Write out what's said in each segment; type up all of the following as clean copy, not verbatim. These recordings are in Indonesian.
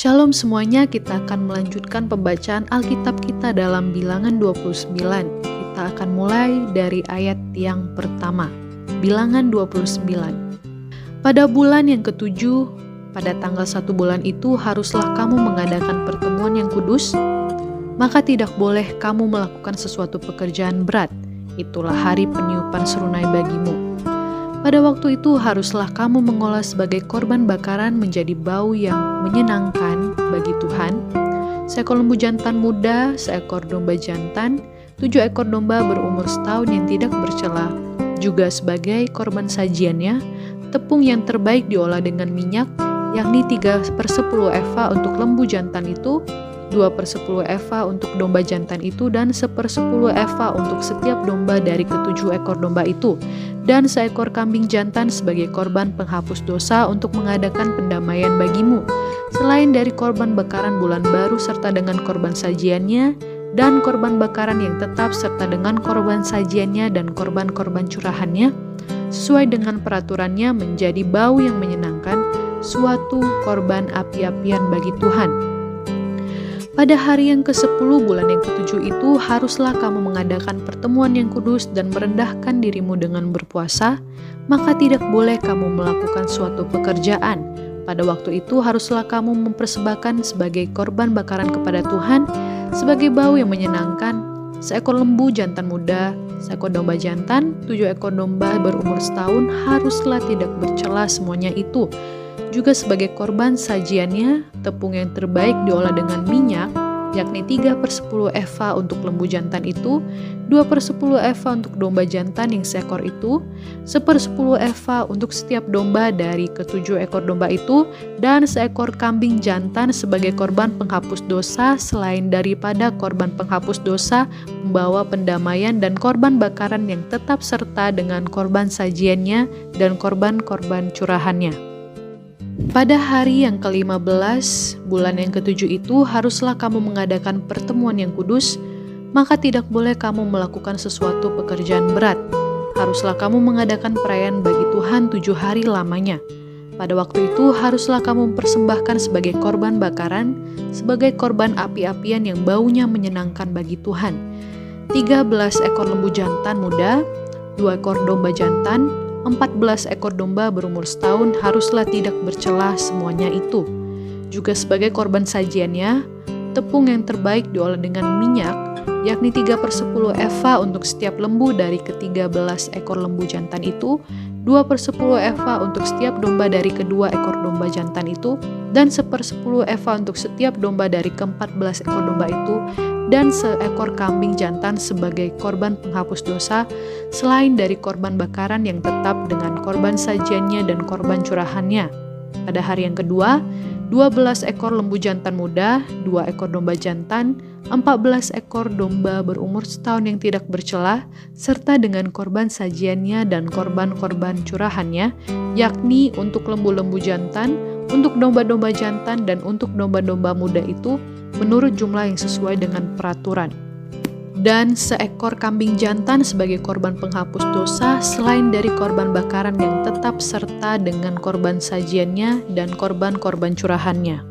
Shalom semuanya, kita akan melanjutkan pembacaan Alkitab kita dalam Bilangan 29. Kita akan mulai dari ayat yang pertama. Bilangan 29. Pada bulan yang ketujuh, pada tanggal 1 bulan itu haruslah kamu mengadakan pertemuan yang kudus, maka tidak boleh kamu melakukan sesuatu pekerjaan berat. Itulah hari peniupan serunai bagimu. Pada waktu itu haruslah kamu mengolah sebagai korban bakaran menjadi bau yang menyenangkan bagi Tuhan, seekor lembu jantan muda, seekor domba jantan, 7 ekor domba berumur setahun yang tidak bercela, juga sebagai korban sajiannya, tepung yang terbaik diolah dengan minyak, yakni 3/10 eva untuk lembu jantan itu, 2/10 eva untuk domba jantan itu, dan 1/10 eva untuk setiap domba dari ke-7 ekor domba itu, dan seekor kambing jantan sebagai korban penghapus dosa untuk mengadakan pendamaian bagimu, selain dari korban bakaran bulan baru serta dengan korban sajiannya, dan korban bakaran yang tetap serta dengan korban sajiannya dan korban-korban curahannya, sesuai dengan peraturannya menjadi bau yang menyenangkan, suatu korban api-apian bagi Tuhan. Pada hari yang ke-10 bulan yang ke-7 itu haruslah kamu mengadakan pertemuan yang kudus dan merendahkan dirimu dengan berpuasa, maka tidak boleh kamu melakukan suatu pekerjaan. Pada waktu itu haruslah kamu mempersembahkan sebagai korban bakaran kepada Tuhan, sebagai bau yang menyenangkan, seekor lembu jantan muda, seekor domba jantan, 7 ekor domba berumur setahun haruslah tidak bercela semuanya itu. Juga sebagai korban sajiannya, tepung yang terbaik diolah dengan minyak, yakni 3/10 eva untuk lembu jantan itu, 2/10 eva untuk domba jantan yang seekor itu, 1/10 eva untuk setiap domba dari ke-7 ekor domba itu, dan seekor kambing jantan sebagai korban penghapus dosa, selain daripada korban penghapus dosa, membawa pendamaian dan korban bakaran yang tetap serta dengan korban sajiannya dan korban-korban curahannya. Pada hari yang ke-15, bulan yang ke-7 itu haruslah kamu mengadakan pertemuan yang kudus, maka tidak boleh kamu melakukan sesuatu pekerjaan berat. Haruslah kamu mengadakan perayaan bagi Tuhan 7 hari lamanya. Pada waktu itu haruslah kamu mempersembahkan sebagai korban bakaran, sebagai korban api-apian yang baunya menyenangkan bagi Tuhan, 13 ekor lembu jantan muda, 2 ekor domba jantan, 14 ekor domba berumur setahun haruslah tidak bercela semuanya itu. Juga sebagai korban sajiannya, tepung yang terbaik diolah dengan minyak, yakni 3/10 eva untuk setiap lembu dari ke-13 ekor lembu jantan itu, 2/10 eva untuk setiap domba dari kedua ekor domba jantan itu, dan 1/10 eva untuk setiap domba dari ke-14 ekor domba itu, dan seekor kambing jantan sebagai korban penghapus dosa, selain dari korban bakaran yang tetap dengan korban sajiannya dan korban curahannya. Pada hari yang kedua, 12 ekor lembu jantan muda, 2 ekor domba jantan, 14 ekor domba berumur setahun yang tidak bercela, serta dengan korban sajiannya dan korban-korban curahannya, yakni untuk lembu-lembu jantan, untuk domba-domba jantan, dan untuk domba-domba muda itu, menurut jumlah yang sesuai dengan peraturan. Dan seekor kambing jantan sebagai korban penghapus dosa, selain dari korban bakaran yang tetap serta dengan korban sajiannya dan korban-korban curahannya.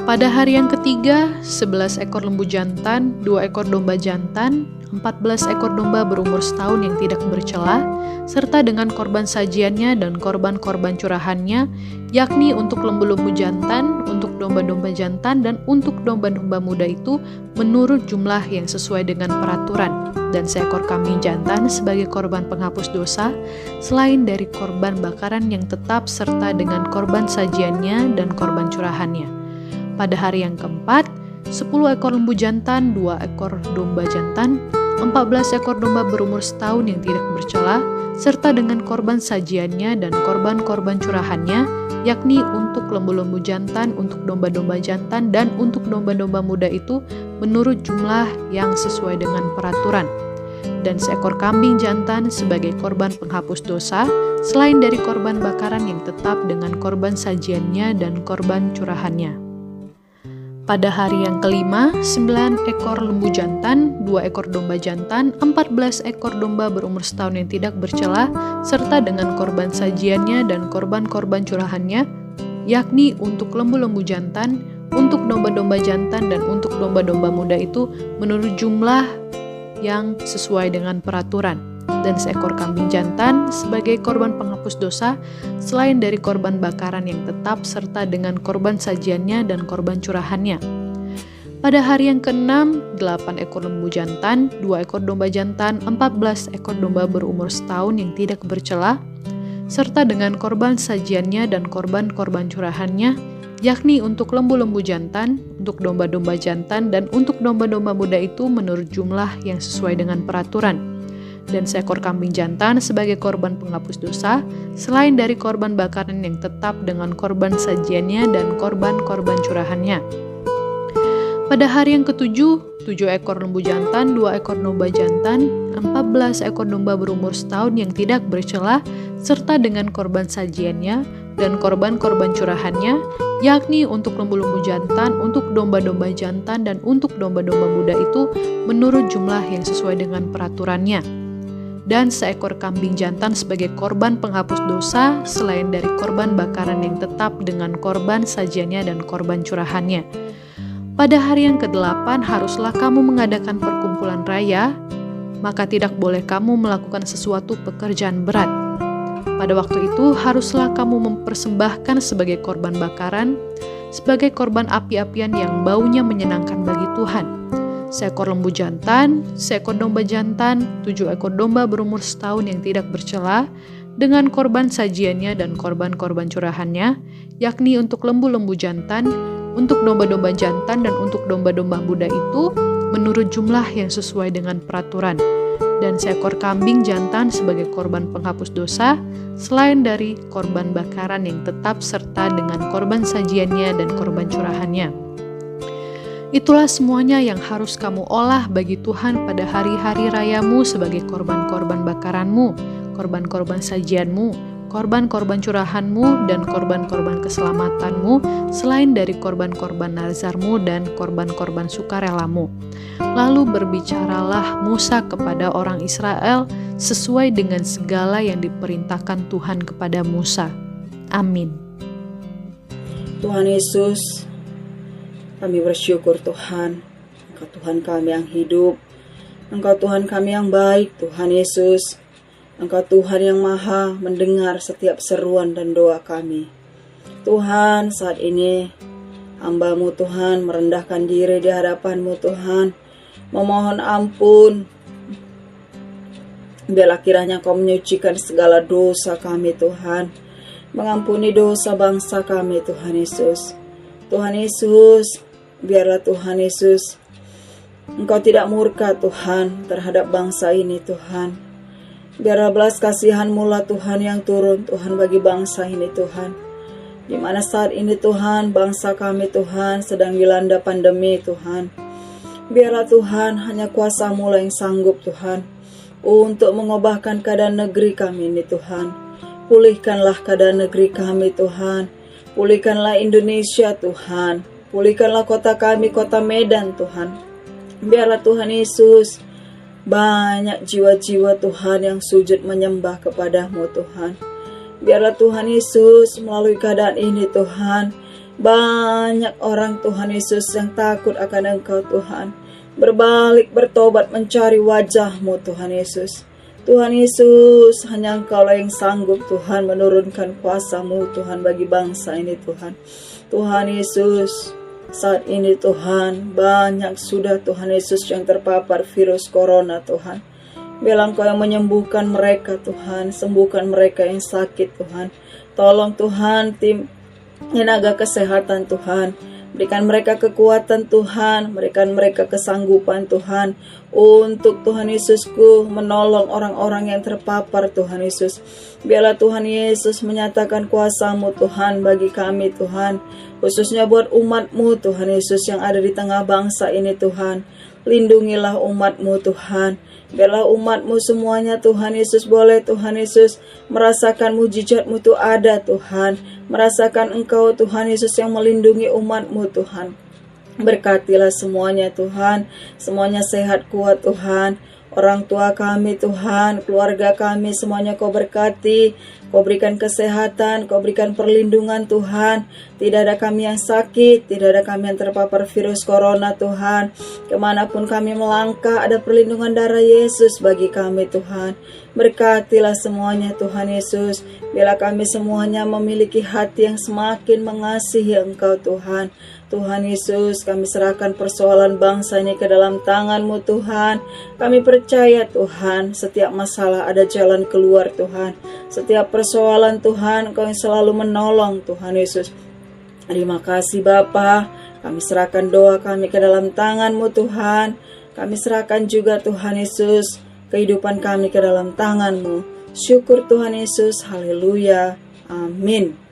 Pada hari yang ketiga, 11 ekor lembu jantan, 2 ekor domba jantan, 14 ekor domba berumur setahun yang tidak bercela, serta dengan korban sajiannya dan korban-korban curahannya, yakni untuk lembu-lembu jantan, untuk domba-domba jantan, dan untuk domba-domba muda itu menurut jumlah yang sesuai dengan peraturan, dan seekor kambing jantan sebagai korban penghapus dosa, selain dari korban bakaran yang tetap serta dengan korban sajiannya dan korban curahannya. Pada hari yang keempat, 10 ekor lembu jantan, 2 ekor domba jantan, 14 ekor domba berumur setahun yang tidak bercela, serta dengan korban sajiannya dan korban-korban curahannya, yakni untuk lembu-lembu jantan, untuk domba-domba jantan, dan untuk domba-domba muda itu menurut jumlah yang sesuai dengan peraturan. Dan seekor kambing jantan sebagai korban penghapus dosa, selain dari korban bakaran yang tetap dengan korban sajiannya dan korban curahannya. Pada hari yang kelima, 9 ekor lembu jantan, 2 ekor domba jantan, 14 ekor domba berumur setahun yang tidak bercela, serta dengan korban sajiannya dan korban-korban curahannya, yakni untuk lembu-lembu jantan, untuk domba-domba jantan, dan untuk domba-domba muda itu menurut jumlah yang sesuai dengan peraturan, dan seekor kambing jantan sebagai korban penghapus dosa selain dari korban bakaran yang tetap serta dengan korban sajiannya dan korban curahannya. Pada hari yang ke-6, 8 ekor lembu jantan, 2 ekor domba jantan, 14 ekor domba berumur setahun yang tidak bercela, serta dengan korban sajiannya dan korban-korban curahannya, yakni untuk lembu-lembu jantan, untuk domba-domba jantan, dan untuk domba-domba muda itu menurut jumlah yang sesuai dengan peraturan, dan seekor kambing jantan sebagai korban penghapus dosa, selain dari korban bakaran yang tetap dengan korban sajiannya dan korban-korban curahannya. Pada hari yang ke-7, 7 ekor lembu jantan, 2 ekor domba jantan, 14 ekor domba berumur setahun yang tidak bercela, serta dengan korban sajiannya dan korban-korban curahannya, yakni untuk lembu-lembu jantan, untuk domba-domba jantan, dan untuk domba-domba muda itu menurut jumlah yang sesuai dengan peraturannya. Dan seekor kambing jantan sebagai korban penghapus dosa, selain dari korban bakaran yang tetap dengan korban sajiannya dan korban curahannya. Pada hari yang ke-8 haruslah kamu mengadakan perkumpulan raya, maka tidak boleh kamu melakukan sesuatu pekerjaan berat. Pada waktu itu haruslah kamu mempersembahkan sebagai korban bakaran, sebagai korban api-apian yang baunya menyenangkan bagi Tuhan. Seekor lembu jantan, seekor domba jantan, 7 ekor domba berumur setahun yang tidak bercela, dengan korban sajiannya dan korban-korban curahannya, yakni untuk lembu-lembu jantan, untuk domba-domba jantan, dan untuk domba-domba muda itu menurut jumlah yang sesuai dengan peraturan, dan seekor kambing jantan sebagai korban penghapus dosa, selain dari korban bakaran yang tetap serta dengan korban sajiannya dan korban curahannya. Itulah semuanya yang harus kamu olah bagi Tuhan pada hari-hari rayamu sebagai korban-korban bakaranmu, korban-korban sajianmu, korban-korban curahanmu, dan korban-korban keselamatanmu, selain dari korban-korban nazarmu dan korban-korban sukarelamu. Lalu berbicaralah Musa kepada orang Israel sesuai dengan segala yang diperintahkan Tuhan kepada Musa. Amin. Tuhan Yesus, kami bersyukur Tuhan, Engkau Tuhan kami yang hidup, Engkau Tuhan kami yang baik, Tuhan Yesus. Engkau Tuhan yang maha mendengar setiap seruan dan doa kami. Tuhan, saat ini hamba-Mu Tuhan merendahkan diri di hadapan-Mu Tuhan, memohon ampun. Biarlah kiranya Kau menyucikan segala dosa kami Tuhan, mengampuni dosa bangsa kami Tuhan Yesus. Tuhan Yesus, biarlah Tuhan Yesus, Engkau tidak murka Tuhan terhadap bangsa ini Tuhan. Biarlah belas kasihan-Mu lah Tuhan yang turun Tuhan bagi bangsa ini Tuhan. Di mana saat ini Tuhan bangsa kami Tuhan sedang dilanda pandemi Tuhan. Biarlah Tuhan hanya kuasa-Mu lah yang sanggup Tuhan untuk mengubahkan keadaan negeri kami ini Tuhan. Pulihkanlah keadaan negeri kami Tuhan. Pulihkanlah Indonesia Tuhan. Pulihkanlah kota kami, kota Medan Tuhan. Biarlah Tuhan Yesus, banyak jiwa-jiwa Tuhan yang sujud menyembah kepada-Mu Tuhan. Biarlah Tuhan Yesus melalui keadaan ini Tuhan, banyak orang Tuhan Yesus yang takut akan Engkau Tuhan, berbalik bertobat mencari wajah-Mu Tuhan Yesus. Tuhan Yesus, hanya Engkau lah yang sanggup Tuhan menurunkan kuasa-Mu Tuhan bagi bangsa ini Tuhan. Tuhan Yesus, saat ini Tuhan, banyak sudah Tuhan Yesus yang terpapar virus corona Tuhan. Biarlah Engkau yang menyembuhkan mereka Tuhan, sembuhkan mereka yang sakit Tuhan. Tolong Tuhan tim tenaga kesehatan Tuhan, berikan mereka kekuatan Tuhan, berikan mereka kesanggupan Tuhan, untuk Tuhan Yesusku menolong orang-orang yang terpapar Tuhan Yesus. Biarlah Tuhan Yesus menyatakan kuasa-Mu Tuhan bagi kami Tuhan, khususnya buat umat-Mu Tuhan Yesus yang ada di tengah bangsa ini Tuhan. Lindungilah umat-Mu Tuhan. Biarlah umat-Mu semuanya Tuhan Yesus boleh Tuhan Yesus merasakan mujizat-Mu itu ada Tuhan. Merasakan Engkau Tuhan Yesus yang melindungi umat-Mu Tuhan. Berkatilah semuanya Tuhan, semuanya sehat kuat Tuhan. orang tua kami Tuhan, keluarga kami semuanya Kau berkati, Kau berikan kesehatan, Kau berikan perlindungan Tuhan. Tidak ada kami yang sakit, tidak ada kami yang terpapar virus corona Tuhan. Kemanapun kami melangkah ada perlindungan darah Yesus bagi kami Tuhan. Berkatilah semuanya Tuhan Yesus. Bila kami semuanya memiliki hati yang semakin mengasihi Engkau Tuhan. Tuhan Yesus, kami serahkan persoalan bangsa ini ke dalam tangan-Mu Tuhan. Kami percaya Tuhan, setiap masalah ada jalan keluar Tuhan. Setiap persoalan Tuhan, Engkau yang selalu menolong Tuhan Yesus. Terima kasih Bapa. Kami serahkan doa kami ke dalam tangan-Mu Tuhan. Kami serahkan juga Tuhan Yesus, kehidupan kami ke dalam tangan-Mu. Syukur Tuhan Yesus, haleluya, amin.